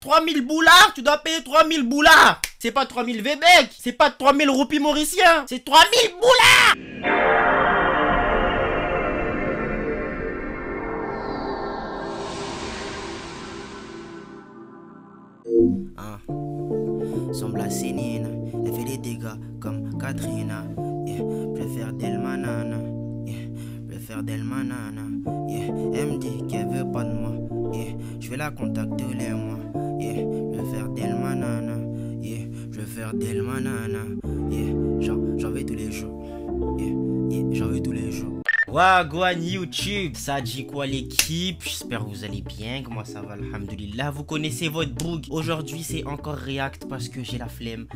3000 boulards, tu dois payer 3000 boulards. C'est pas 3000 Vébec, c'est pas 3000 roupies mauriciens, c'est 3000 boulards. Ah, semble à Céline, elle fait des dégâts comme Katrina. Yeah, préfère Delmanana. Yeah, préfère Delmanana. Yeah, elle me dit qu'elle veut pas de moi. Yeah, je vais la contacter tous les mois. Yeah, préfère Delmanana. Yeah, je vais faire Delmanana. Yeah, j'en veux tous les jours. Yeah, yeah, j'en veux tous les jours. Wagwan YouTube, ça dit quoi l'équipe? J'espère que vous allez bien, comment ça va, alhamdoulilah. Vous connaissez votre boug. Aujourd'hui c'est encore React parce que j'ai la flemme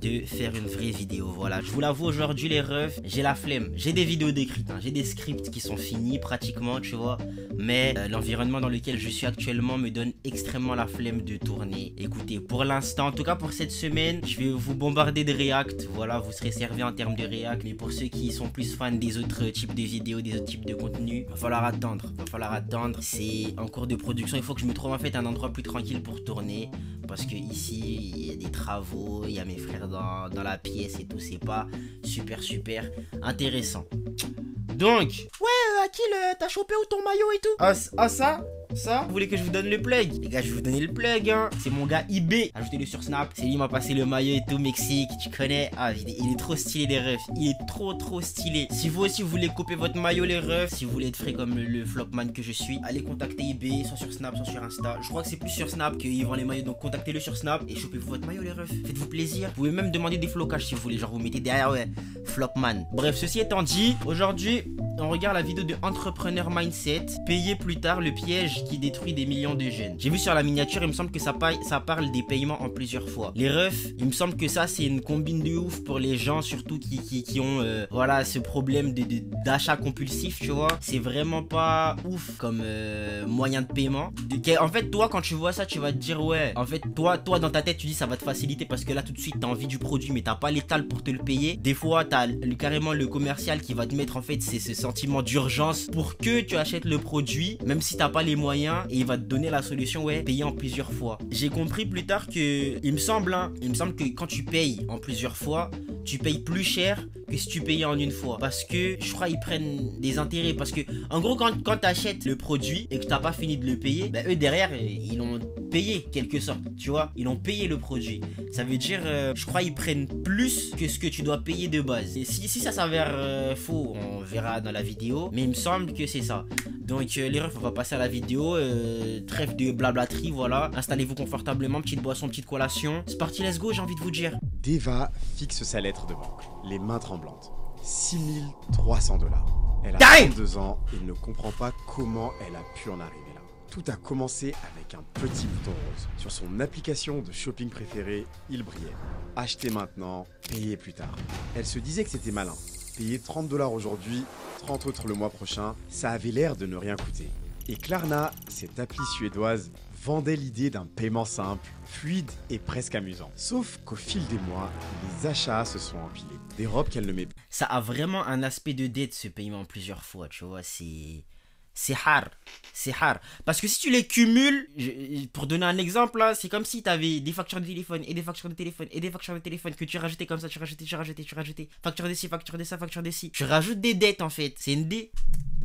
de faire une vraie vidéo. Voilà, je vous l'avoue aujourd'hui les refs, j'ai la flemme. J'ai des vidéos décrites, hein. J'ai des scripts qui sont finis pratiquement, tu vois. Mais l'environnement dans lequel je suis actuellement me donne extrêmement la flemme de tourner. Écoutez, pour l'instant, en tout cas pour cette semaine, je vais vous bombarder de React. Voilà, vous serez servi en termes de React. Mais pour ceux qui sont plus fans des autres types de vidéos, des autres types de contenu, va falloir attendre, c'est en cours de production. Il faut que je me trouve en fait un endroit plus tranquille pour tourner, parce que ici il y a des travaux, il y a mes frères dans la pièce et tout, c'est pas super intéressant. Donc ouais, Akil, t'as chopé où ton maillot et tout? Ah ça, vous voulez que je vous donne le plug? Les gars, je vais vous donner le plug, hein. C'est mon gars IB, ajoutez-le sur Snap. C'est lui qui m'a passé le maillot et tout, Mexique, tu connais. Ah, il est trop stylé les refs. Il est trop stylé. Si vous aussi vous voulez couper votre maillot les refs, si vous voulez être frais comme le flopman que je suis, allez contacter IB, soit sur Snap, soit sur Insta. Je crois que c'est plus sur Snap qu'ils vendent les maillots, donc contactez-le sur Snap et chopez-vous votre maillot les refs. Faites-vous plaisir. Vous pouvez même demander des flocages si vous voulez, genre vous mettez derrière, ouais, flopman. Bref, ceci étant dit, aujourd'hui on regarde la vidéo de Entrepreneur Mindset, payer plus tard, le piège qui détruit des millions de jeunes. J'ai vu sur la miniature, il me semble que ça parle des paiements en plusieurs fois. Les refs, il me semble que ça c'est une combine de ouf pour les gens surtout qui ont voilà, ce problème d'achat compulsif, tu vois. C'est vraiment pas ouf comme moyen de paiement. En fait, toi quand tu vois ça, tu vas te dire ouais, en fait toi dans ta tête tu dis ça va te faciliter parce que là tout de suite t'as envie du produit mais t'as pas l'étal pour te le payer. Des fois t'as carrément le commercial qui va te mettre en fait ce sentiment d'urgence pour que tu achètes le produit même si t'as pas les moyens, et il va te donner la solution, ouais, payer en plusieurs fois. J'ai compris plus tard que il me semble que quand tu payes en plusieurs fois, tu payes plus cher que si tu payais en une fois, parce que je crois ils prennent des intérêts, parce que en gros quand tu achètes le produit et que t'as pas fini de le payer, bah, eux derrière ils l'ont payé quelque sorte, tu vois, ils ont payé le produit. Ça veut dire je crois ils prennent plus que ce que tu dois payer de base. Et si ça s'avère faux, on verra dans la vidéo, mais il me semble que c'est ça. Donc les refs, on va passer à la vidéo. Trêve de blablaterie, voilà. Installez-vous confortablement, petite boisson, petite collation. C'est parti, let's go, j'ai envie de vous dire. Deva fixe sa lettre de banque, les mains tremblantes. 6300 $. Elle a 32 ans et ne comprend pas comment elle a pu en arriver là. Tout a commencé avec un petit bouton rose. Sur son application de shopping préférée, il brillait. Acheter maintenant, payer plus tard. Elle se disait que c'était malin. Payer 30 $ aujourd'hui, 30 autres le mois prochain, ça avait l'air de ne rien coûter. Et Klarna, cette appli suédoise, vendait l'idée d'un paiement simple, fluide et presque amusant. Sauf qu'au fil des mois, les achats se sont empilés. Des robes qu'elle ne met plus. Ça a vraiment un aspect de dette ce paiement plusieurs fois, tu vois, c'est hard, parce que si tu les cumules, pour donner un exemple là, c'est comme si tu avais des factures de téléphone et des factures de téléphone et des factures de téléphone que tu rajoutais comme ça, tu rajoutais, facture de ci, facture de ça, facture de ci, tu rajoutes des dettes en fait, c'est une dette.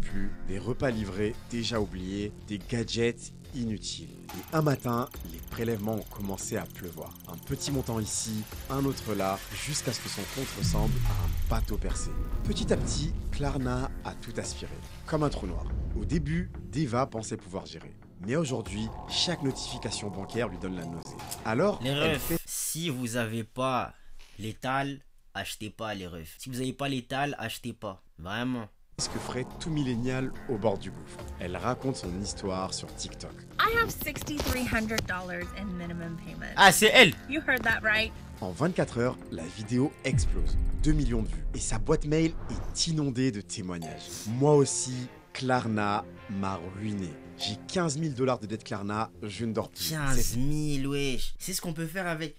Plus, des repas livrés déjà oubliés, des gadgets inutiles. Et un matin, les prélèvements ont commencé à pleuvoir. Un petit montant ici, un autre là, jusqu'à ce que son compte ressemble à un bateau percé. Petit à petit, Klarna a tout aspiré, comme un trou noir. Au début, Deva pensait pouvoir gérer. Mais aujourd'hui, chaque notification bancaire lui donne la nausée. Alors, les refs, si vous avez pas l'étal, achetez pas les refs. Si vous avez pas l'étal, achetez pas. Vraiment. Ce que ferait tout millénial au bord du gouffre. Elle raconte son histoire sur TikTok. I have $6,300 in minimum payment. Ah, c'est elle. You heard that right. En 24 heures, la vidéo explose. 2 millions de vues. Et sa boîte mail est inondée de témoignages. Moi aussi, Klarna m'a ruiné. J'ai 15 000 $ de dette Klarna, je ne dors plus. 15 000, wesh. C'est ce qu'on peut faire avec...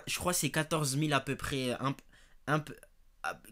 Je crois que c'est 14 000 à peu près.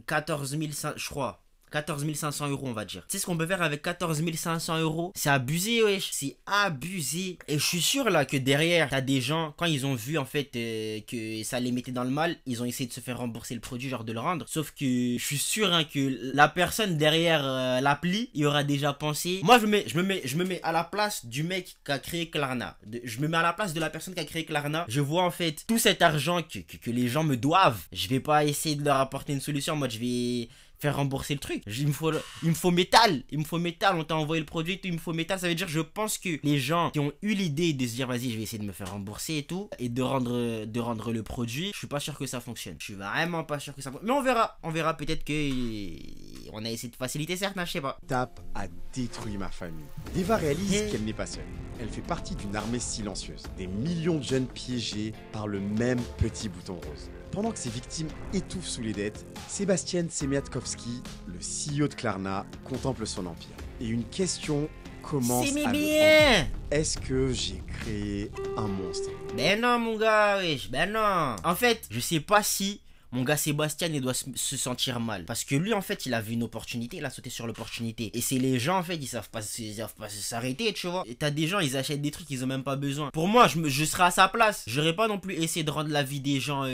14 000, je crois. 14 500 euros, on va dire. Tu sais ce qu'on peut faire avec 14 500 euros? C'est abusé, wesh. C'est abusé. Et je suis sûr là que derrière, t'as des gens, quand ils ont vu en fait que ça les mettait dans le mal, ils ont essayé de se faire rembourser le produit, genre de le rendre. Sauf que je suis sûr hein, que la personne derrière l'appli, il aura déjà pensé. Moi, je me mets à la place du mec qui a créé Klarna. Je me mets à la place de la personne qui a créé Klarna. Je vois en fait tout cet argent que les gens me doivent. Je vais pas essayer de leur apporter une solution. Moi, je vais faire rembourser le truc. Il me faut métal. Il me faut métal. On t'a envoyé le produit, il me faut métal. Ça veut dire, je pense que les gens qui ont eu l'idée de se dire, vas-y, je vais essayer de me faire rembourser et tout, et de rendre le produit, je suis pas sûr que ça fonctionne. Je suis vraiment pas sûr que ça fonctionne. Mais on verra. On verra peut-être que on a essayé de faciliter certains, je sais pas. Tape a détruit ma famille. Deva réalise qu'elle n'est pas seule. Elle fait partie d'une armée silencieuse. Des millions de jeunes piégés par le même petit bouton rose. Pendant que ses victimes étouffent sous les dettes, Sébastien Semiatkowski, le CEO de Klarna, contemple son empire. Et une question commence à le hanter. Est-ce que j'ai créé un monstre? Ben non mon gars, wesh, ben non. En fait, je sais pas si mon gars Sébastien il doit se sentir mal. Parce que lui en fait il a vu une opportunité, il a sauté sur l'opportunité. Et c'est les gens en fait ils savent pas s'arrêter, tu vois. Et t'as des gens ils achètent des trucs qu'ils ont même pas besoin. Pour moi je serais à sa place. J'aurais pas non plus essayé de rendre la vie des gens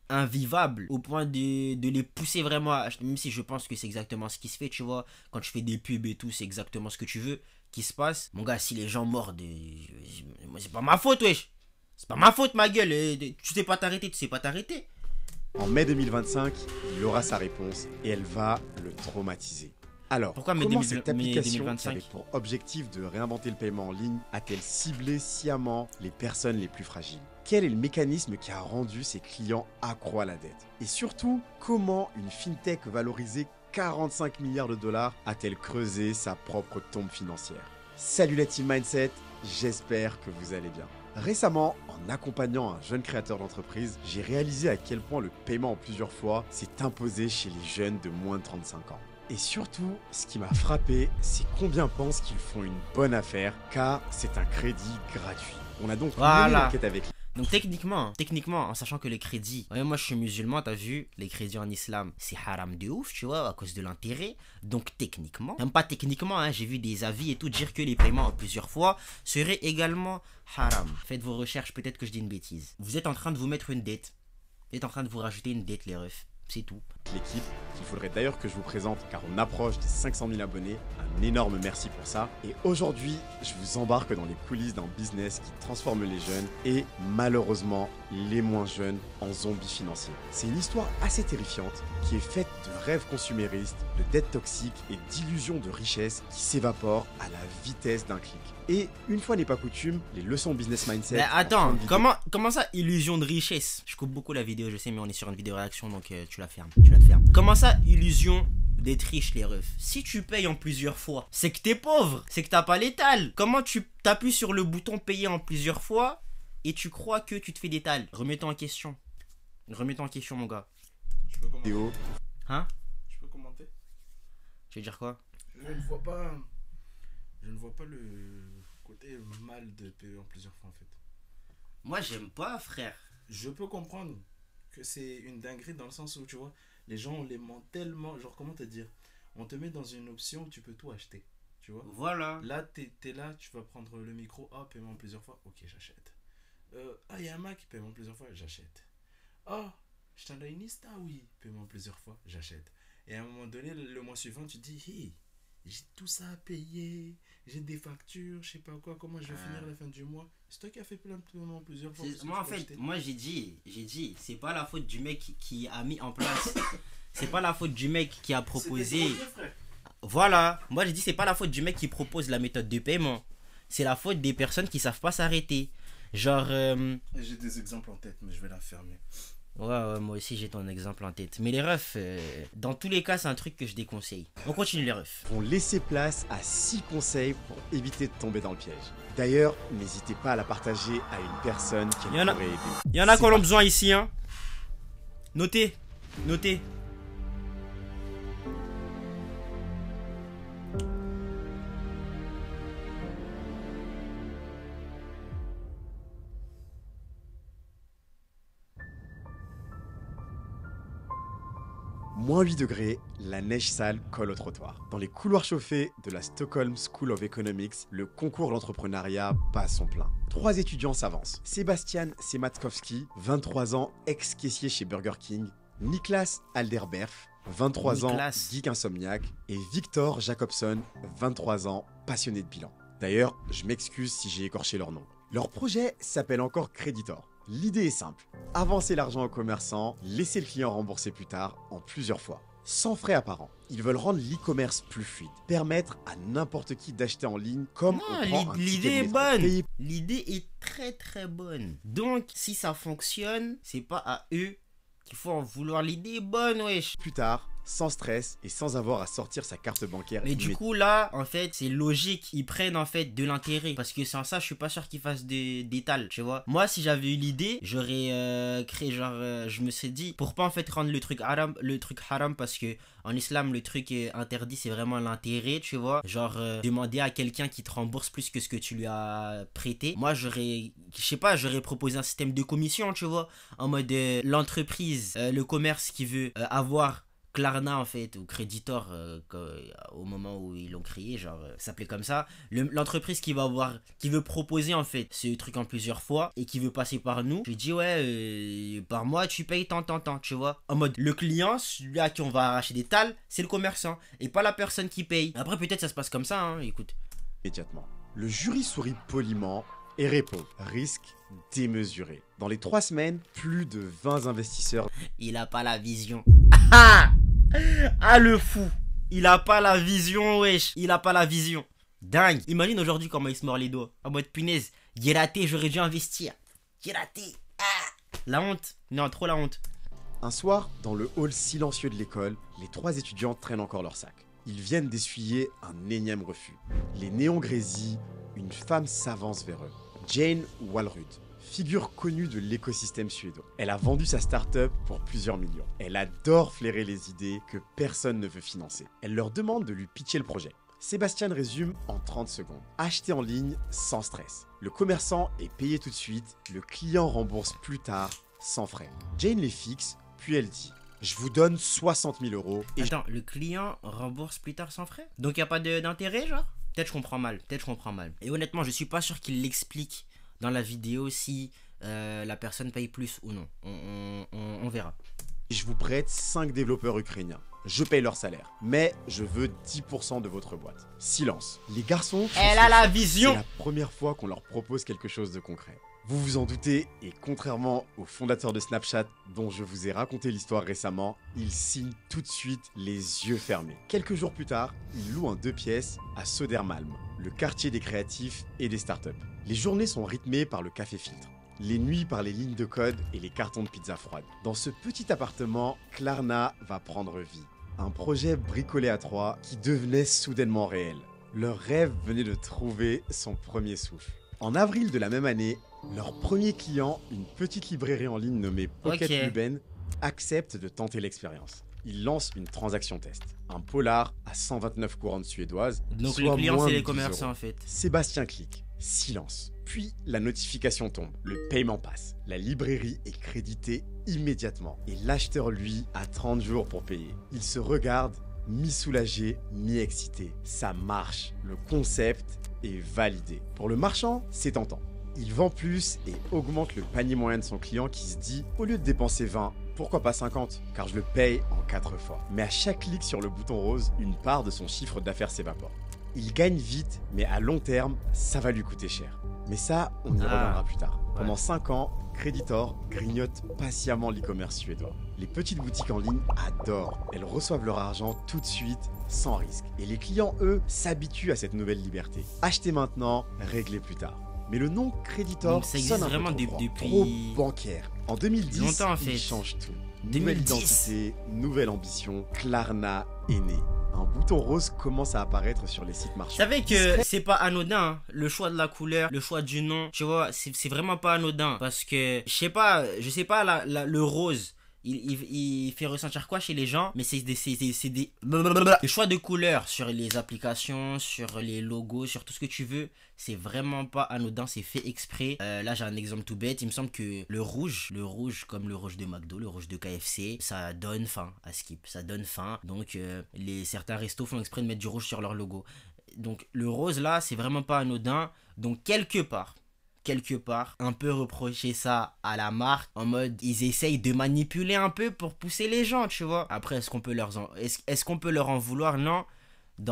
invivable au point de les pousser vraiment à acheter. Même si je pense que c'est exactement ce qui se fait, tu vois, quand tu fais des pubs et tout, c'est exactement ce que tu veux qui se passe. Mon gars, si les gens mordent, c'est pas ma faute, wesh, c'est pas ma faute, ma gueule. Tu sais pas t'arrêter, tu sais pas t'arrêter. En mai 2025, il aura sa réponse et elle va le traumatiser. Alors, pourquoi comment cette application qui avait pour objectif de réinventer le paiement en ligne a-t-elle ciblé sciemment les personnes les plus fragiles? Quel est le mécanisme qui a rendu ses clients accros à la dette? Et surtout, comment une fintech valorisée 45 milliards de dollars a-t-elle creusé sa propre tombe financière? Salut la team Mindset, j'espère que vous allez bien. Récemment, en accompagnant un jeune créateur d'entreprise, j'ai réalisé à quel point le paiement en plusieurs fois s'est imposé chez les jeunes de moins de 35 ans. Et surtout, ce qui m'a frappé, c'est combien pensent qu'ils font une bonne affaire, car c'est un crédit gratuit. On a donc mené l'enquête avec. Donc techniquement, en sachant que les crédits, ouais, moi je suis musulman, t'as vu, les crédits en islam, c'est haram de ouf, tu vois, à cause de l'intérêt. Donc techniquement, même pas techniquement, hein, j'ai vu des avis et tout dire que les paiements en plusieurs fois seraient également haram. Faites vos recherches, peut-être que je dis une bêtise. Vous êtes en train de vous mettre une dette. Vous êtes en train de vous rajouter une dette, les refs. C'est tout. L'équipe, qu'il faudrait d'ailleurs que je vous présente car on approche des 500 000 abonnés. Un énorme merci pour ça. Et aujourd'hui, je vous embarque dans les coulisses d'un business qui transforme les jeunes et malheureusement les moins jeunes en zombies financiers. C'est une histoire assez terrifiante qui est faite de rêves consuméristes, de dettes toxiques et d'illusions de richesse qui s'évaporent à la vitesse d'un clic. Et une fois n'est pas coutume, les leçons business mindset. Mais attends, comment ça, illusion de richesse? Je coupe beaucoup la vidéo, je sais, mais on est sur une vidéo réaction, donc tu la fermes. Tu la fermes. Comment ça, illusion d'être riche, les refs? Si tu payes en plusieurs fois, c'est que t'es pauvre, c'est que t'as pas l'étal. Comment tu t'appuies sur le bouton payer en plusieurs fois et tu crois que tu te fais d'étal? Remets-toi en question. Remets-toi en question, mon gars. Je peux commenter. Hein? Je peux commenter? Tu veux dire quoi? Je ne vois pas le côté mal de payer en plusieurs fois en fait. Moi j'aime pas, frère. Je peux comprendre que c'est une dinguerie dans le sens où tu vois, les gens on les ment tellement, genre comment te dire, on te met dans une option où tu peux tout acheter, tu vois. Voilà. Là t'es là, tu vas prendre le micro, ah paiement plusieurs fois, ok j'achète. Ah il y a un Mac, paiement plusieurs fois, j'achète. Ah je t'en ai une Insta, oui, paiement plusieurs fois, j'achète. Et à un moment donné, le mois suivant, tu te dis, hey, j'ai tout ça à payer, j'ai des factures, je sais pas quoi, comment je vais finir la fin du mois. C'est toi qui as fait plein de paiements plusieurs fois. Moi en fait, moi j'ai dit, c'est pas la faute du mec qui a mis en place, c'est pas la faute du mec qui a proposé. Voilà, moi j'ai dit c'est pas la faute du mec qui propose la méthode de paiement, c'est la faute des personnes qui savent pas s'arrêter. Genre. J'ai des exemples en tête, mais je vais la fermer. Ouais, moi aussi j'ai ton exemple en tête. Mais les refs, dans tous les cas, c'est un truc que je déconseille. On continue les refs. Vont laisser place à 6 conseils pour éviter de tomber dans le piège. D'ailleurs, n'hésitez pas à la partager à une personne qui pourrait aider. Il y en a qui en ont besoin ici, hein. Notez. Moins 8 degrés, la neige sale colle au trottoir. Dans les couloirs chauffés de la Stockholm School of Economics, le concours d'entrepreneuriat bat son plein. 3 étudiants s'avancent. Sebastian Sematkowski, 23 ans, ex-caissier chez Burger King. Niklas Alderberf, 23 ans, geek insomniaque. Et Victor Jacobson, 23 ans, passionné de bilan. D'ailleurs, je m'excuse si j'ai écorché leur nom. Leur projet s'appelle encore Creditor. L'idée est simple, avancer l'argent aux commerçants, laisser le client rembourser plus tard en plusieurs fois, sans frais apparents. Ils veulent rendre l'e-commerce plus fluide, permettre à n'importe qui d'acheter en ligne comme on prend un l'idée ticket est de métro. bonne. L'idée est très bonne. Donc, si ça fonctionne, c'est pas à eux qu'il faut en vouloir. L'idée est bonne, wesh. Plus tard, sans stress et sans avoir à sortir sa carte bancaire. Mais du coup là, en fait, c'est logique. Ils prennent en fait de l'intérêt. Parce que sans ça, je suis pas sûr qu'ils fassent d'étal, tu vois. Moi, si j'avais eu l'idée, j'aurais créé genre... je me serais dit, pour pas en fait rendre le truc haram, parce que en islam, le truc interdit, c'est vraiment l'intérêt, tu vois. Genre, demander à quelqu'un qui te rembourse plus que ce que tu lui as prêté. Moi, j'aurais proposé un système de commission, tu vois. En mode, l'entreprise, le commerce qui veut avoir Klarna en fait, ou Creditor au moment où ils l'ont créé, genre ça s'appelait comme ça. L'entreprise qui veut proposer en fait ce truc en plusieurs fois et qui veut passer par nous, je lui dis ouais, par mois tu payes tant, tu vois. En mode, le client, celui à qui on va arracher des tales, c'est le commerçant et pas la personne qui paye. Après peut-être ça se passe comme ça, hein, écoute. Immédiatement. Le jury sourit poliment et répond, risque démesuré. Dans les 3 semaines, plus de 20 investisseurs. Il a pas la vision. Ah le fou. Il a pas la vision, wesh. Il a pas la vision. Dingue. Imagine aujourd'hui comment il se mord les doigts. En mode punaise, j'ai raté, j'aurais dû investir. J'ai raté. Ah. La honte. Non, trop la honte. Un soir, dans le hall silencieux de l'école, les 3 étudiants traînent encore leur sac. Ils viennent d'essuyer un énième refus. Les néons grésillent, une femme s'avance vers eux. Jane Walrud, figure connue de l'écosystème suédois. Elle a vendu sa start-up pour plusieurs millions. Elle adore flairer les idées que personne ne veut financer. Elle leur demande de lui pitcher le projet. Sébastien résume en 30 secondes. Acheter en ligne sans stress. Le commerçant est payé tout de suite, le client rembourse plus tard, sans frais. Jane les fixe, puis elle dit « Je vous donne 60 000 euros et... » Attends, le client rembourse plus tard sans frais? Donc il n'y a pas d'intérêt, genre? Peut-être je comprends mal, Et honnêtement, je suis pas sûr qu'il l'explique dans la vidéo si la personne paye plus ou non. On verra. Je vous prête 5 développeurs ukrainiens. Je paye leur salaire. Mais je veux 10% de votre boîte. Silence. Les garçons... Elle a la vision. C'est la première fois qu'on leur propose quelque chose de concret. Vous vous en doutez, et contrairement au fondateur de Snapchat dont je vous ai raconté l'histoire récemment, il signe tout de suite les yeux fermés. Quelques jours plus tard, il loue un 2 pièces à Södermalm, le quartier des créatifs et des startups. Les journées sont rythmées par le café filtre, les nuits par les lignes de code et les cartons de pizza froide. Dans ce petit appartement, Klarna va prendre vie. Un projet bricolé à 3 qui devenait soudainement réel. Leur rêve venait de trouver son premier souffle. En avril de la même année, leur premier client, une petite librairie en ligne nommée Pocket Luben, accepte de tenter l'expérience. Il lance une transaction test. Un polar à 129 courantes suédoises. Donc le client, c'est les commerçants en fait. Sébastien clique. Silence. Puis la notification tombe. Le paiement passe. La librairie est créditée immédiatement. Et l'acheteur, lui, a 30 jours pour payer. Il se regarde, mi-soulagé, mi-excité. Ça marche. Le concept est validé. Pour le marchand, c'est tentant. Il vend plus et augmente le panier moyen de son client qui se dit, au lieu de dépenser 20, pourquoi pas 50? Car je le paye en 4 fois. Mais à chaque clic sur le bouton rose, une part de son chiffre d'affaires s'évapore. Il gagne vite, mais à long terme, ça va lui coûter cher. Mais ça, on y reviendra plus tard. Pendant 5 ans, Creditor grignote patiemment l'e-commerce suédois. Les petites boutiques en ligne adorent. Elles reçoivent leur argent tout de suite, sans risque. Et les clients, eux, s'habituent à cette nouvelle liberté. Acheter maintenant, régler plus tard. Mais le nom Creditor sonne un peu trop bancaire. En 2010, longtemps, en fait. Il change tout. Nouvelle identité, nouvelle ambition, Klarna est né. Un bouton rose commence à apparaître sur les sites marchands. Vous savez que c'est pas anodin, hein. Le choix de la couleur, le choix du nom, tu vois, c'est vraiment pas anodin. Parce que, je sais pas, le rose, il fait ressentir quoi chez les gens? Mais c'est des les choix de couleurs sur les applications, sur les logos, sur tout ce que tu veux. C'est vraiment pas anodin, c'est fait exprès. Là j'ai un exemple tout bête. Il me semble que le rouge comme le rouge de McDo, le rouge de KFC, ça donne faim à Skip. Ça donne faim. Donc certains restos font exprès de mettre du rouge sur leur logo. Donc le rose là, c'est vraiment pas anodin. Donc quelque part, un peu reprocher ça à la marque, en mode ils essayent de manipuler un peu pour pousser les gens, tu vois. Après, est-ce qu'on peut leur en vouloir? Non.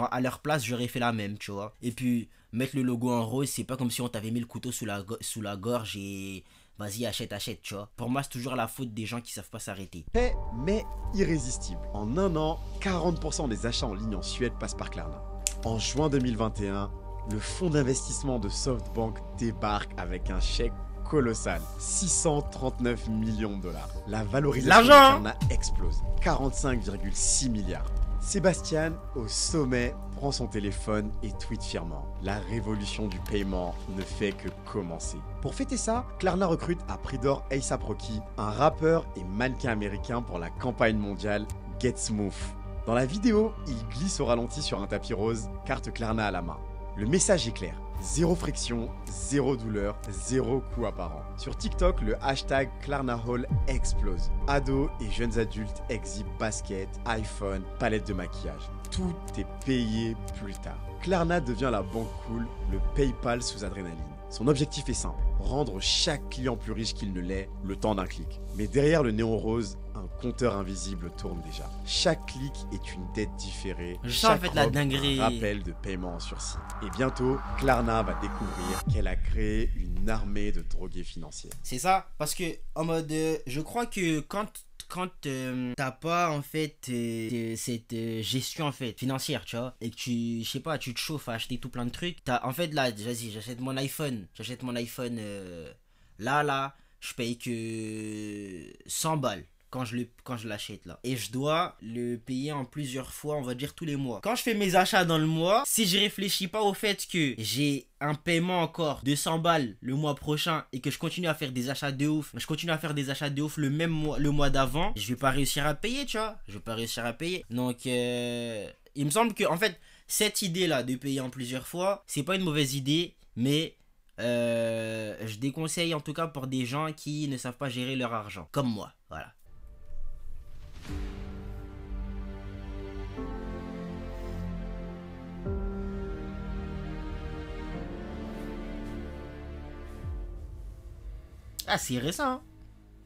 À leur place, j'aurais fait la même, tu vois. Et puis, mettre le logo en rose, c'est pas comme si on t'avait mis le couteau sous la gorge et vas-y, achète, tu vois. Pour moi, c'est toujours la faute des gens qui savent pas s'arrêter. Fait, mais irrésistible. En un an, 40% des achats en ligne en Suède passent par Klarna. En juin 2021, le fonds d'investissement de SoftBank débarque avec un chèque colossal, 639 millions de dollars. La valorisation de Klarna explose, 45,6 milliards. Sébastien, au sommet, prend son téléphone et tweet fièrement. La révolution du paiement ne fait que commencer. Pour fêter ça, Klarna recrute à prix d'or A$AP Rocky, un rappeur et mannequin américain pour la campagne mondiale Get Smooth. Dans la vidéo, il glisse au ralenti sur un tapis rose, carte Klarna à la main. Le message est clair, zéro friction, zéro douleur, zéro coût apparent. Sur TikTok, le hashtag KlarnaHaul explose. Ados et jeunes adultes exhibent baskets, iPhone, palette de maquillage. Tout est payé plus tard. Klarna devient la banque cool, le PayPal sous adrénaline. Son objectif est simple, rendre chaque client plus riche qu'il ne l'est, le temps d'un clic. Mais derrière le néon rose, un compteur invisible tourne déjà. Chaque clic est une dette différée. Chaque robe, la dinguerie. Un rappel de paiement en sursis. Et bientôt, Klarna va découvrir qu'elle a créé une armée de drogués financiers. C'est ça, parce que en mode, je crois que quand t'as pas en fait cette gestion en fait financière, tu vois, et que je sais pas, tu te chauffes à acheter tout plein de trucs, en fait là, vas-y, j'achète mon iPhone, là, je paye que 100 balles quand je l'achète là, et je dois le payer en plusieurs fois, on va dire tous les mois. Quand je fais mes achats dans le mois, si je réfléchis pas au fait que j'ai un paiement encore de 100 balles le mois prochain et que je continue à faire des achats de ouf, le même mois, le mois d'avant, je vais pas réussir à payer, tu vois. Donc il me semble que en fait cette idée là de payer en plusieurs fois, c'est pas une mauvaise idée, mais je déconseille en tout cas pour des gens qui ne savent pas gérer leur argent, comme moi, voilà. Ah, c'est récent, hein.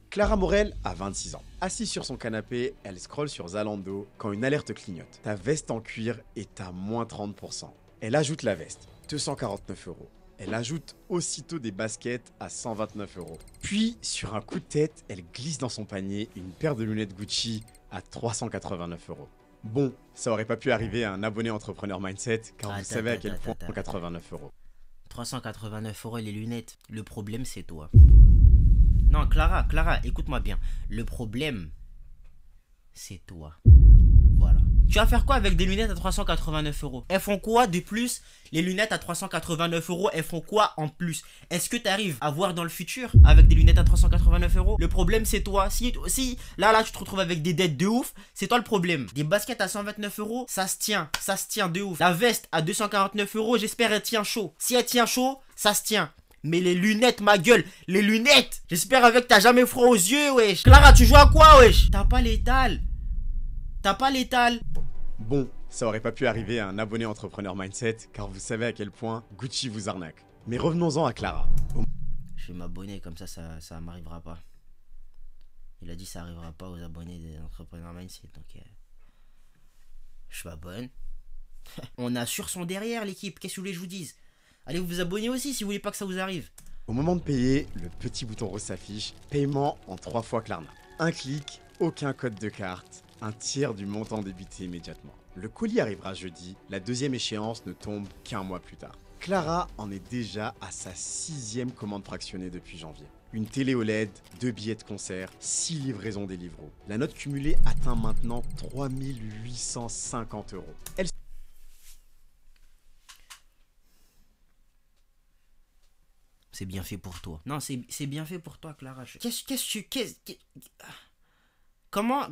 Clara Morel a 26 ans. Assise sur son canapé, elle scrolle sur Zalando quand une alerte clignote. Ta veste en cuir est à moins 30%. Elle ajoute la veste, 249 €. Elle ajoute aussitôt des baskets à 129 €. Puis, sur un coup de tête, elle glisse dans son panier une paire de lunettes Gucci à 389 €. Bon, ça aurait pas pu arriver à un abonné entrepreneur mindset, car vous savez à quel point 89 €. 389 € les lunettes. Le problème, c'est toi. Non, Clara, écoute-moi bien. Le problème, c'est toi. Voilà. Tu vas faire quoi avec des lunettes à 389 €? Elles font quoi de plus? Les lunettes à 389 €, elles font quoi en plus? Est-ce que tu arrives à voir dans le futur avec des lunettes à 389 €? Le problème, c'est toi. Si là, tu te retrouves avec des dettes de ouf, c'est toi le problème. Des baskets à 129 €, ça se tient de ouf. La veste à 249 €, j'espère elle tient chaud. Si elle tient chaud, ça se tient. Mais les lunettes, ma gueule, les lunettes! J'espère avec t'as jamais froid aux yeux, wesh. Clara, tu joues à quoi, wesh? T'as pas l'étal. Bon, ça aurait pas pu arriver à un abonné entrepreneur mindset, car vous savez à quel point Gucci vous arnaque. Mais revenons-en à Clara. Je vais m'abonner, comme ça m'arrivera pas. Il a dit ça arrivera pas aux abonnés des entrepreneurs mindset, donc je m'abonne. On assure son derrière, l'équipe, qu'est-ce que vous voulez que je vous dise? Allez vous abonner aussi si vous voulez pas que ça vous arrive. Au moment de payer, le petit bouton rose s'affiche, paiement en 3 fois Klarna. Un clic, aucun code de carte, un tiers du montant débité immédiatement. Le colis arrivera jeudi, la deuxième échéance ne tombe qu'un mois plus tard. Clara en est déjà à sa 6e commande fractionnée depuis janvier. Une télé OLED, 2 billets de concert, 6 livraisons Deliveroo. La note cumulée atteint maintenant 3850 €. C'est bien fait pour toi. Non, c'est bien fait pour toi, Clara. Comment...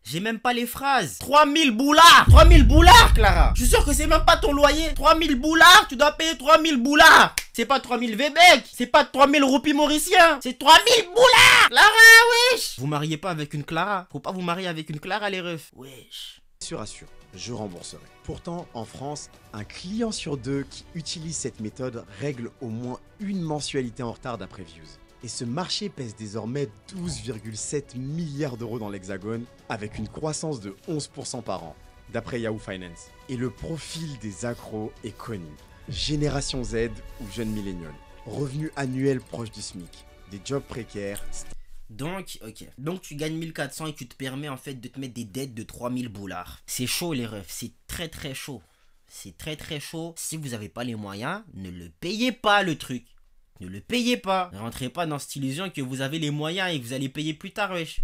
J'ai même pas les phrases. 3000 boulards. 3000 boulards, Clara. Je suis sûr que c'est même pas ton loyer. 3000 boulards, tu dois payer 3000 boulards. C'est pas 3000 Vébec. C'est pas 3000 roupies mauriciens. C'est 3000 boulards. Clara, wesh. Vous mariez pas avec une Clara. Faut pas vous marier avec une Clara, les refs. Wesh. Assure, je rembourserai. Pourtant, en France, un client sur deux qui utilise cette méthode règle au moins une mensualité en retard d'après Views. Et ce marché pèse désormais 12,7 milliards d'euros dans l'Hexagone, avec une croissance de 11% par an, d'après Yahoo Finance. Et le profil des accros est connu. Génération Z ou jeunes milléniaux. Revenus annuels proches du SMIC. Des jobs précaires. Donc, ok. Donc tu gagnes 1400 et tu te permets en fait de te mettre des dettes de 3000 boulards. C'est chaud les refs, c'est très très chaud. C'est très très chaud. Si vous n'avez pas les moyens, ne le payez pas le truc. Ne le payez pas. Ne rentrez pas dans cette illusion que vous avez les moyens et que vous allez payer plus tard, wesh.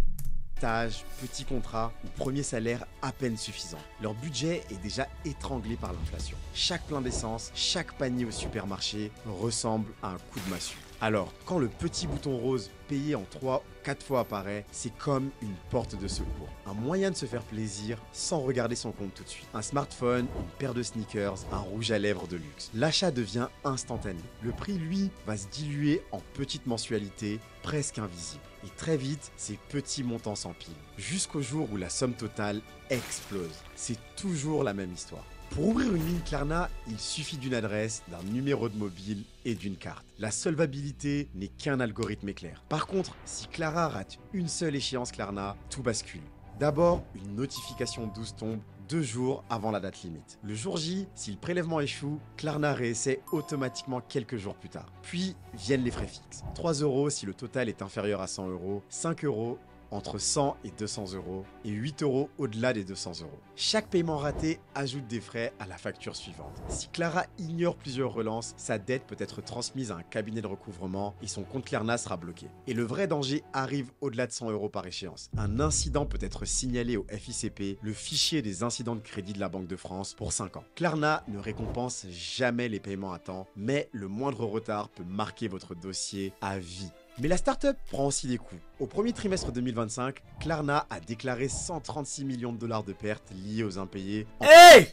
Stage, petit contrat ou premier salaire à peine suffisant. Leur budget est déjà étranglé par l'inflation. Chaque plein d'essence, chaque panier au supermarché ressemble à un coup de massue. Alors, quand le petit bouton rose payé en 3 ou 4 fois apparaît, c'est comme une porte de secours. Un moyen de se faire plaisir sans regarder son compte tout de suite. Un smartphone, une paire de sneakers, un rouge à lèvres de luxe. L'achat devient instantané. Le prix, lui, va se diluer en petites mensualités presque invisibles. Et très vite, ces petits montants s'empilent. Jusqu'au jour où la somme totale explose. C'est toujours la même histoire. Pour ouvrir une ligne Klarna, il suffit d'une adresse, d'un numéro de mobile et d'une carte. La solvabilité n'est qu'un algorithme éclair. Par contre, si Clara rate une seule échéance Klarna, tout bascule. D'abord, une notification douce tombe 2 jours avant la date limite. Le jour J, si le prélèvement échoue, Klarna réessaie automatiquement quelques jours plus tard. Puis viennent les frais fixes. 3 € si le total est inférieur à 100 €, 5 € entre 100 et 200 € et 8 € au-delà des 200 €. Chaque paiement raté ajoute des frais à la facture suivante. Si Clara ignore plusieurs relances, sa dette peut être transmise à un cabinet de recouvrement et son compte Klarna sera bloqué. Et le vrai danger arrive au-delà de 100 € par échéance. Un incident peut être signalé au FICP, le fichier des incidents de crédit de la Banque de France, pour 5 ans. Klarna ne récompense jamais les paiements à temps, mais le moindre retard peut marquer votre dossier à vie. Mais la startup prend aussi des coups. Au premier trimestre 2025, Klarna a déclaré 136 millions de dollars de pertes liées aux impayés. Hey!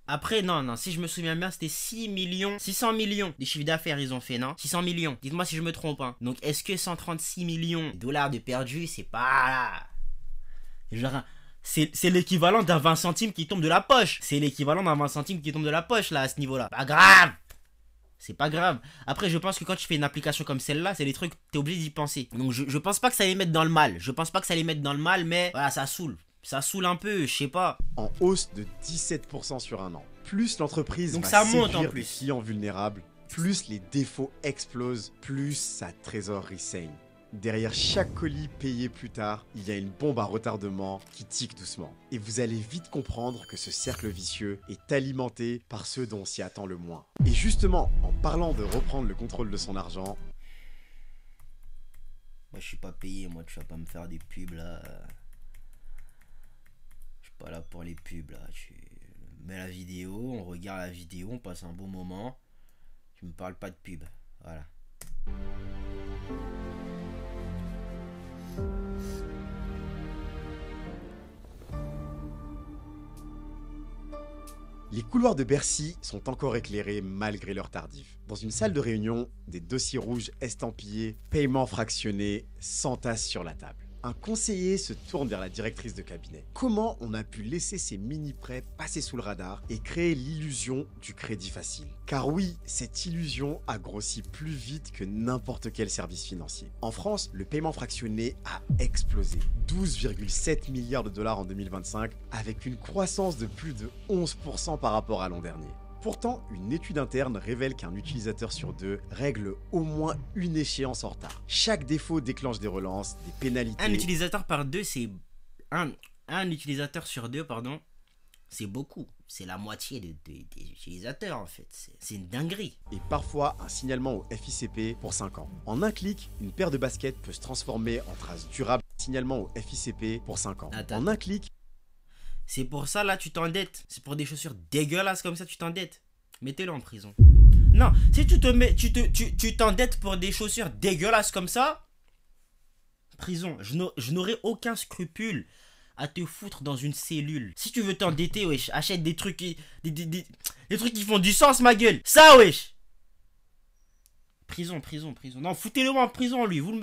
Après, non, si je me souviens bien, c'était 600 millions de chiffre d'affaires ils ont fait, non? 600 millions, dites-moi si je me trompe, hein. Donc, est-ce que 136 millions de dollars de perdus, c'est pas... Genre, c'est l'équivalent d'un 20 centimes qui tombe de la poche. C'est l'équivalent d'un 20 centimes qui tombe de la poche, là, à ce niveau-là. Pas grave! C'est pas grave. Après, je pense que quand tu fais une application comme celle-là, c'est des trucs, t'es obligé d'y penser. Donc, je pense pas que ça les mette dans le mal. Je pense pas que ça les mette dans le mal, mais voilà, ça saoule. Ça saoule un peu, je sais pas. En hausse de 17% sur un an. Plus l'entreprise donc va ça monte en séduire plus. des clients vulnérables, plus les défauts explosent, plus sa trésorerie saigne. Derrière chaque colis payé plus tard, il y a une bombe à retardement qui tique doucement. Et vous allez vite comprendre que ce cercle vicieux est alimenté par ceux dont on s'y attend le moins. Et justement, en parlant de reprendre le contrôle de son argent... Moi je suis pas payé, moi tu vas pas me faire des pubs là. Je suis pas là pour les pubs là. Tu mets la vidéo, on regarde la vidéo, on passe un bon moment. Tu me parles pas de pub, voilà. Les couloirs de Bercy sont encore éclairés malgré l'heure tardive. Dans une salle de réunion, des dossiers rouges estampillés, paiements fractionnés, s'entassent sur la table. Un conseiller se tourne vers la directrice de cabinet. Comment on a pu laisser ces mini-prêts passer sous le radar et créer l'illusion du crédit facile? Car oui, cette illusion a grossi plus vite que n'importe quel service financier. En France, le paiement fractionné a explosé. 12,7 milliards de dollars en 2025, avec une croissance de plus de 11% par rapport à l'an dernier. Pourtant, une étude interne révèle qu'un utilisateur sur 2 règle au moins une échéance en retard. Chaque défaut déclenche des relances, des pénalités... Un utilisateur par 2, c'est... Un utilisateur sur 2, pardon, c'est beaucoup. C'est la moitié des utilisateurs, en fait. C'est une dinguerie. Et parfois, un signalement au FICP pour 5 ans. En un clic, une paire de baskets peut se transformer en trace durable. Signalement au FICP pour 5 ans. Attends. En un clic... C'est pour ça, là, tu t'endettes. C'est pour des chaussures dégueulasses comme ça, tu t'endettes. Mettez-le en prison. Non, si tu t'endettes pour des chaussures dégueulasses comme ça, Prison. Je n'aurais aucun scrupule à te foutre dans une cellule. Si tu veux t'endetter, wesh, achète des trucs des trucs qui font du sens, ma gueule. Ça, wesh. Prison. Non, foutez-le moi en prison, lui. Vous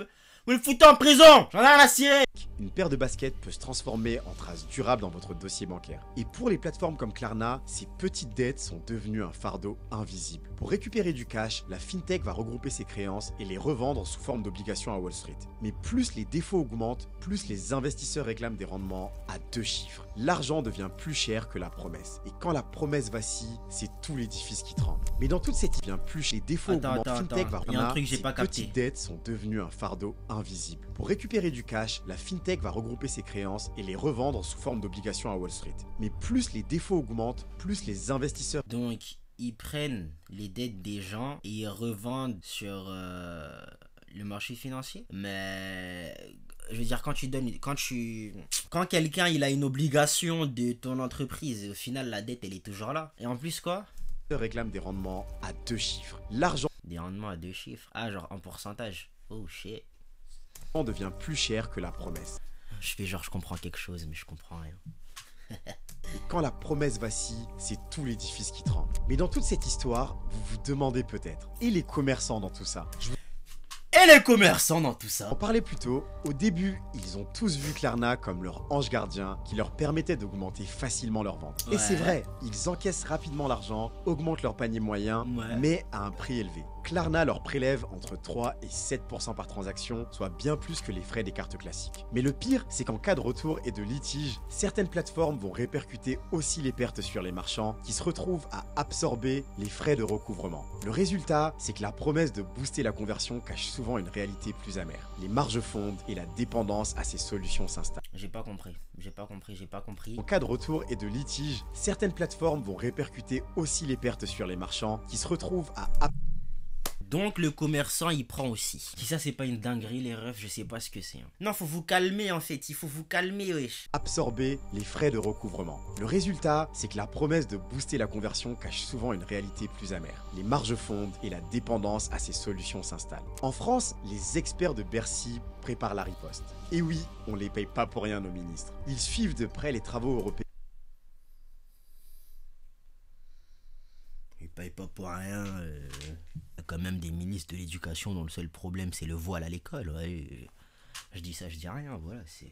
le foutez en prison. J'en ai rien à cirer. Une paire de baskets peut se transformer en trace durable dans votre dossier bancaire. Et pour les plateformes comme Klarna, ces petites dettes sont devenues un fardeau invisible. Pour récupérer du cash, la fintech va regrouper ses créances et les revendre sous forme d'obligations à Wall Street. Mais plus les défauts augmentent, plus les investisseurs réclament des rendements à 2 chiffres. L'argent devient plus cher que la promesse. Et quand la promesse vacille, c'est tout l'édifice qui tremble. Mais dans toute cette bien plus les défauts augmentent, fintech va il y a un truc que j'ai pas capté. Ces petites dettes sont devenues un fardeau invisible. Pour récupérer du cash, la fintech va regrouper ses créances et les revendre sous forme d'obligations à Wall Street. Mais plus les défauts augmentent, plus les investisseurs... Donc, ils prennent les dettes des gens et ils revendent sur le marché financier. Mais... je veux dire, quand quelqu'un il a une obligation de ton entreprise, au final la dette elle est toujours là. Et en plus quoi? réclament des rendements à 2 chiffres. L'argent... Des rendements à 2 chiffres? Ah, genre en pourcentage. Oh shit. devient plus cher que la promesse. Je fais genre je comprends quelque chose mais je comprends rien. Et quand la promesse vacille, c'est tout l'édifice qui tremble. Mais dans toute cette histoire, vous vous demandez peut-être, et les commerçants dans tout ça? Et les commerçants dans tout ça? On parlait plus tôt, au début, ils ont tous vu Klarna comme leur ange gardien qui leur permettait d'augmenter facilement leurs ventes. Ouais. Et c'est vrai, ils encaissent rapidement l'argent, augmentent leur panier moyen, Ouais. mais à un prix élevé. Klarna leur prélève entre 3 et 7% par transaction, soit bien plus que les frais des cartes classiques. Mais le pire, c'est qu'en cas de retour et de litige, certaines plateformes vont répercuter aussi les pertes sur les marchands qui se retrouvent à absorber les frais de recouvrement. Le résultat, c'est que la promesse de booster la conversion cache souvent une réalité plus amère. Les marges fondent et la dépendance à ces solutions s'installe. J'ai pas compris. En cas de retour et de litige, certaines plateformes vont répercuter aussi les pertes sur les marchands qui se retrouvent à Donc le commerçant il prend aussi. Si ça c'est pas une dinguerie les refs, je sais pas ce que c'est. Hein. Non, faut vous calmer en fait, il faut vous calmer wesh. absorber les frais de recouvrement. Le résultat, c'est que la promesse de booster la conversion cache souvent une réalité plus amère. Les marges fondent et la dépendance à ces solutions s'installe. En France, les experts de Bercy préparent la riposte. Et oui, on les paye pas pour rien nos ministres. Ils suivent de près les travaux européens. Ils payent pas pour rien. Y a quand même des ministres de l'éducation dont le seul problème c'est le voile à l'école. Ouais. Je dis ça, je dis rien, voilà, c'est...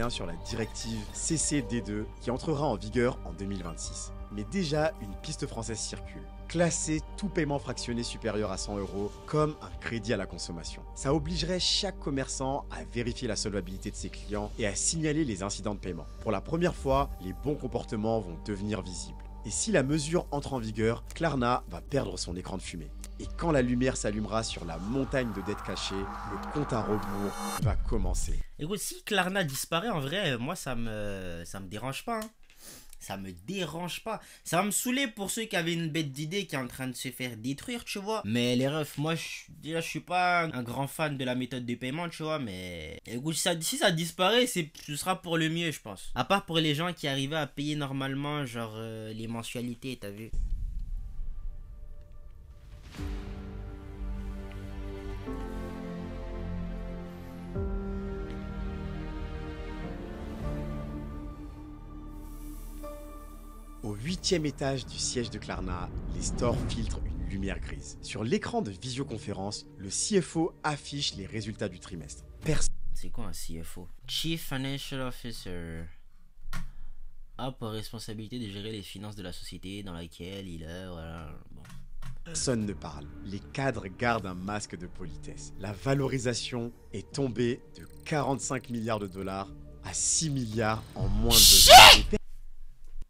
Sur la directive CCD2 qui entrera en vigueur en 2026. Mais déjà, une piste française circule. Classer tout paiement fractionné supérieur à 100 € comme un crédit à la consommation. Ça obligerait chaque commerçant à vérifier la solvabilité de ses clients et à signaler les incidents de paiement. Pour la première fois, les bons comportements vont devenir visibles. Et si la mesure entre en vigueur, Klarna va perdre son écran de fumée. Et quand la lumière s'allumera sur la montagne de dettes cachées, le compte à rebours va commencer. Écoute, si Klarna disparaît, en vrai, moi ça me dérange pas. Hein. Ça me dérange pas. Ça va me saouler pour ceux qui avaient une bête d'idée qui est en train de se faire détruire, tu vois. Mais les refs, moi, je suis pas un grand fan de la méthode de paiement, tu vois. Mais écoute, si ça disparaît, ce sera pour le mieux, je pense. À part pour les gens qui arrivaient à payer normalement, genre les mensualités, t'as vu. Au 8e étage du siège de Klarna, les stores filtrent une lumière grise. Sur l'écran de visioconférence, le CFO affiche les résultats du trimestre. C'est quoi un CFO? Chief Financial Officer. A pour responsabilité de gérer les finances de la société dans laquelle il est, voilà. Bon. Personne ne parle. Les cadres gardent un masque de politesse. La valorisation est tombée de 45 milliards de dollars à 6 milliards en moins de 2 ans.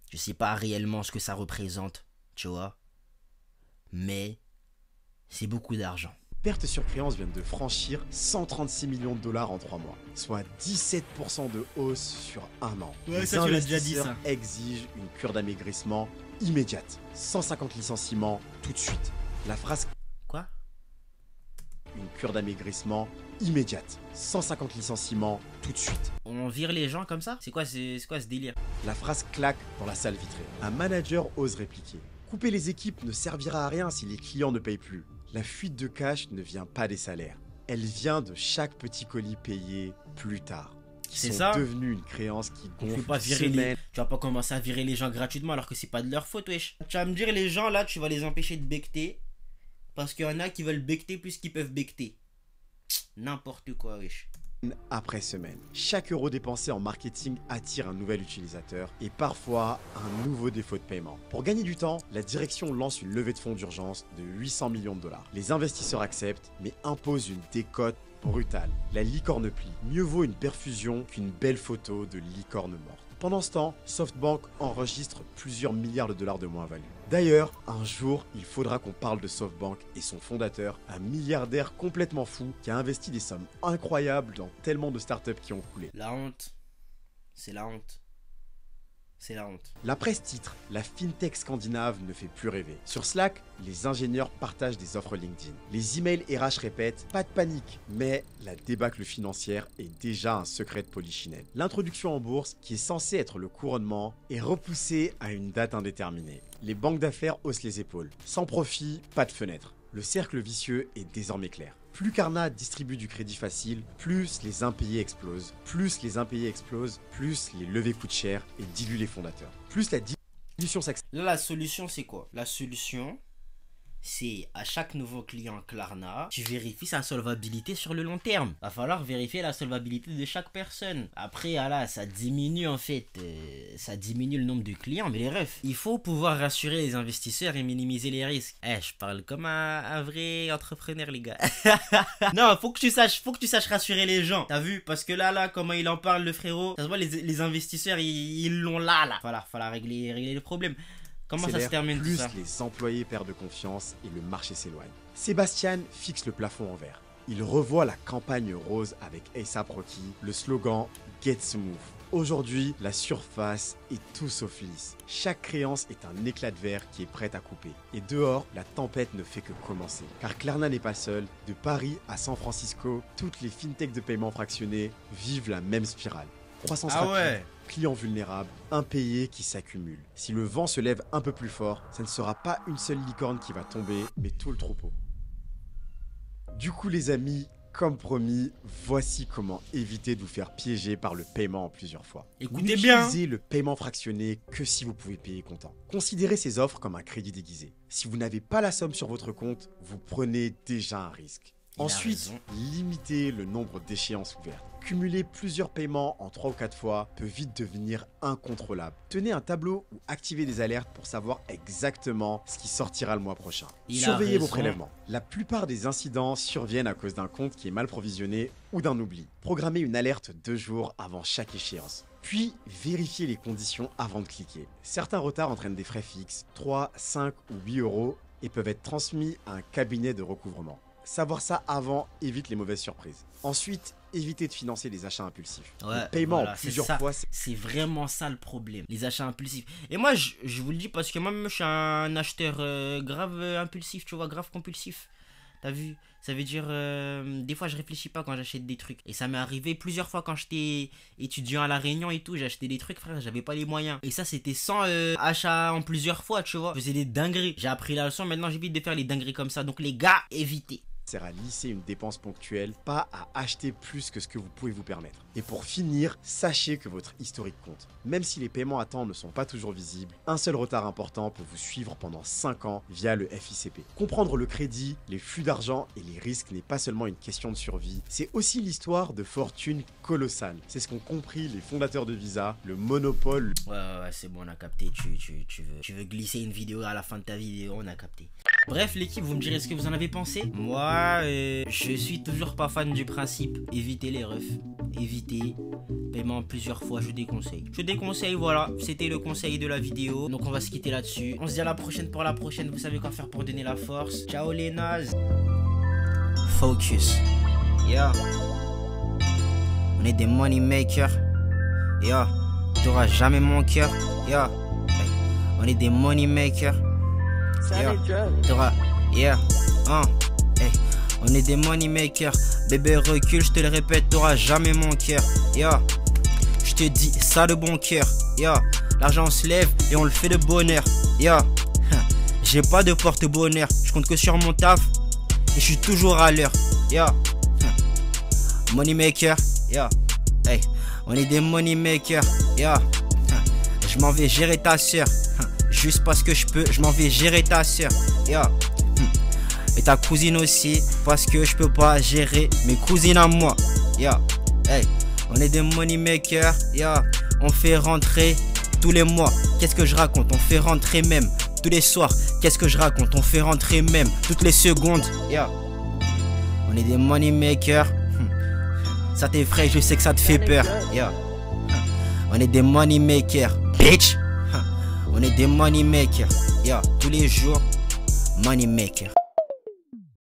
Je sais pas réellement ce que ça représente, tu vois. Mais c'est beaucoup d'argent. Pertes sur créances viennent de franchir 136 millions de dollars en 3 mois, soit 17% de hausse sur un an. Ouais, les ça, tu l'as déjà dit, investisseurs exigent une cure d'amaigrissement immédiate. 150 licenciements tout de suite. La phrase... Quoi? Une cure d'amaigrissement immédiate. 150 licenciements tout de suite. On vire les gens comme ça? C'est quoi ce délire? La phrase claque dans la salle vitrée. Un manager ose répliquer. Couper les équipes ne servira à rien si les clients ne payent plus. La fuite de cash ne vient pas des salaires. Elle vient de chaque petit colis payé plus tard. C'est sont ça. devenus une créance qui Tu gonfle vas pas virer semaine. tu vas pas commencer à virer les gens gratuitement alors que c'est pas de leur faute, wesh. Tu vas me dire, les gens là, tu vas les empêcher de becter parce qu'il y en a qui veulent becter plus qu'ils peuvent becter. N'importe quoi, wesh. Après semaine. Chaque euro dépensé en marketing attire un nouvel utilisateur et parfois un nouveau défaut de paiement. Pour gagner du temps, la direction lance une levée de fonds d'urgence de 800 millions de dollars. Les investisseurs acceptent mais imposent une décote brutale. La licorne plie. Mieux vaut une perfusion qu'une belle photo de licorne morte. Pendant ce temps, SoftBank enregistre plusieurs milliards de dollars de moins-value. D'ailleurs, un jour, il faudra qu'on parle de SoftBank et son fondateur, un milliardaire complètement fou qui a investi des sommes incroyables dans tellement de startups qui ont coulé. La honte. C'est la honte. C'est la honte. La presse titre « La fintech scandinave ne fait plus rêver ». Sur Slack, les ingénieurs partagent des offres LinkedIn. Les emails RH répètent « Pas de panique », mais la débâcle financière est déjà un secret de polichinelle. L'introduction en bourse, qui est censée être le couronnement, est repoussée à une date indéterminée. Les banques d'affaires haussent les épaules. Sans profit, pas de fenêtre. Le cercle vicieux est désormais clair. Plus Klarna distribue du crédit facile, plus les impayés explosent. Plus les impayés explosent, plus les levées coûtent cher et diluent les fondateurs. Plus la dilution s'accélère. Là, la solution, c'est quoi? La solution, c'est à chaque nouveau client Klarna, tu vérifies sa solvabilité sur le long terme. Va falloir vérifier la solvabilité de chaque personne. Après, là, ça diminue en fait, ça diminue le nombre de clients, mais les refs. Il faut pouvoir rassurer les investisseurs et minimiser les risques. Je parle comme un vrai entrepreneur, les gars. Non, faut que tu saches rassurer les gens. T'as vu? Parce que là, comment il en parle, le frérot, ça se voit, les investisseurs, ils l'ont là. Falloir régler le problème. Comment ça se termine tout plus ça? Les employés perdent confiance et le marché s'éloigne. Sébastien fixe le plafond en verre. Il revoit la campagne rose avec A$AP Rocky, le slogan Get Smooth. Aujourd'hui, la surface est tout sauf lisse. Chaque créance est un éclat de verre qui est prêt à couper. Et dehors, la tempête ne fait que commencer. Car Klarna n'est pas seul. De Paris à San Francisco, toutes les fintechs de paiement fractionné vivent la même spirale. Croissance rapide, clients vulnérables, impayés qui s'accumulent. Si le vent se lève un peu plus fort, ce ne sera pas une seule licorne qui va tomber, mais tout le troupeau. Du coup les amis, comme promis, voici comment éviter de vous faire piéger par le paiement en plusieurs fois. Écoutez bien. N'utilisez le paiement fractionné que si vous pouvez payer comptant. Considérez ces offres comme un crédit déguisé. Si vous n'avez pas la somme sur votre compte, vous prenez déjà un risque. Ensuite, limitez le nombre d'échéances ouvertes. Cumuler plusieurs paiements en 3 ou 4 fois peut vite devenir incontrôlable. Tenez un tableau ou activez des alertes pour savoir exactement ce qui sortira le mois prochain. Surveillez vos prélèvements. La plupart des incidents surviennent à cause d'un compte qui est mal provisionné ou d'un oubli. Programmez une alerte 2 jours avant chaque échéance. Puis, vérifiez les conditions avant de cliquer. Certains retards entraînent des frais fixes, 3, 5 ou 8 euros, et peuvent être transmis à un cabinet de recouvrement. Savoir ça avant évite les mauvaises surprises. Ensuite, évitez de financer les achats impulsifs. Le paiement en plusieurs fois, c'est vraiment ça le problème. Les achats impulsifs. Et moi, je vous le dis parce que moi-même, je suis un acheteur grave impulsif, tu vois, grave compulsif. T'as vu? Ça veut dire, des fois, je réfléchis pas quand j'achète des trucs. Et ça m'est arrivé plusieurs fois quand j'étais étudiant à La Réunion et tout. J'ai acheté des trucs, frère, j'avais pas les moyens. Et ça, c'était sans achat en plusieurs fois, tu vois. Je faisais des dingueries. J'ai appris la leçon, maintenant j'évite de faire les dingueries comme ça. Donc les gars, évitez. Sert à lisser une dépense ponctuelle, pas à acheter plus que ce que vous pouvez vous permettre. Et pour finir, sachez que votre historique compte. Même si les paiements à temps ne sont pas toujours visibles, un seul retard important peut vous suivre pendant 5 ans via le FICP. Comprendre le crédit, les flux d'argent et les risques n'est pas seulement une question de survie, c'est aussi l'histoire de fortunes colossales. C'est ce qu'ont compris les fondateurs de Visa, le monopole... Ouais, c'est bon, on a capté, tu veux glisser une vidéo à la fin de ta vidéo, on a capté. Bref l'équipe, vous me direz ce que vous en avez pensé. Moi, je suis toujours pas fan du principe. Évitez les refs. Évitez. Paiement plusieurs fois, je déconseille. Je déconseille, voilà. C'était le conseil de la vidéo. Donc on va se quitter là-dessus. On se dit à la prochaine pour la prochaine. Vous savez quoi faire pour donner la force. Ciao les nazes. Focus. Yeah. On est des money makers. Yeah. T'auras jamais mon cœur. Yeah. Hey. On est des money makers. Yeah. T'auras. Yeah. Hey. On est des money makers. Bébé recule, je te le répète, t'auras jamais mon cœur. Yeah. Je te dis ça de bon cœur. Yeah. L'argent se lève et on le fait de bonheur. Yeah. J'ai pas de porte-bonheur, je compte que sur mon taf. et je suis toujours à l'heure. Yeah. Money maker, yeah. Hey, on est des money makers, yeah. Je m'en vais gérer ta soeur, juste parce que je peux, je m'en vais gérer ta soeur, yeah. Et ta cousine aussi, parce que je peux pas gérer mes cousines à moi, yeah. Hey, on est des money makers, yeah. On fait rentrer tous les mois, qu'est-ce que je raconte? On fait rentrer même tous les soirs, qu'est-ce que je raconte? On fait rentrer même toutes les secondes, yeah. On est des money makers. Ça t'effraie, je sais que ça te fait peur, yeah. On est des money makers, bitch. On est des money makers, yeah. Tous les jours, money makers.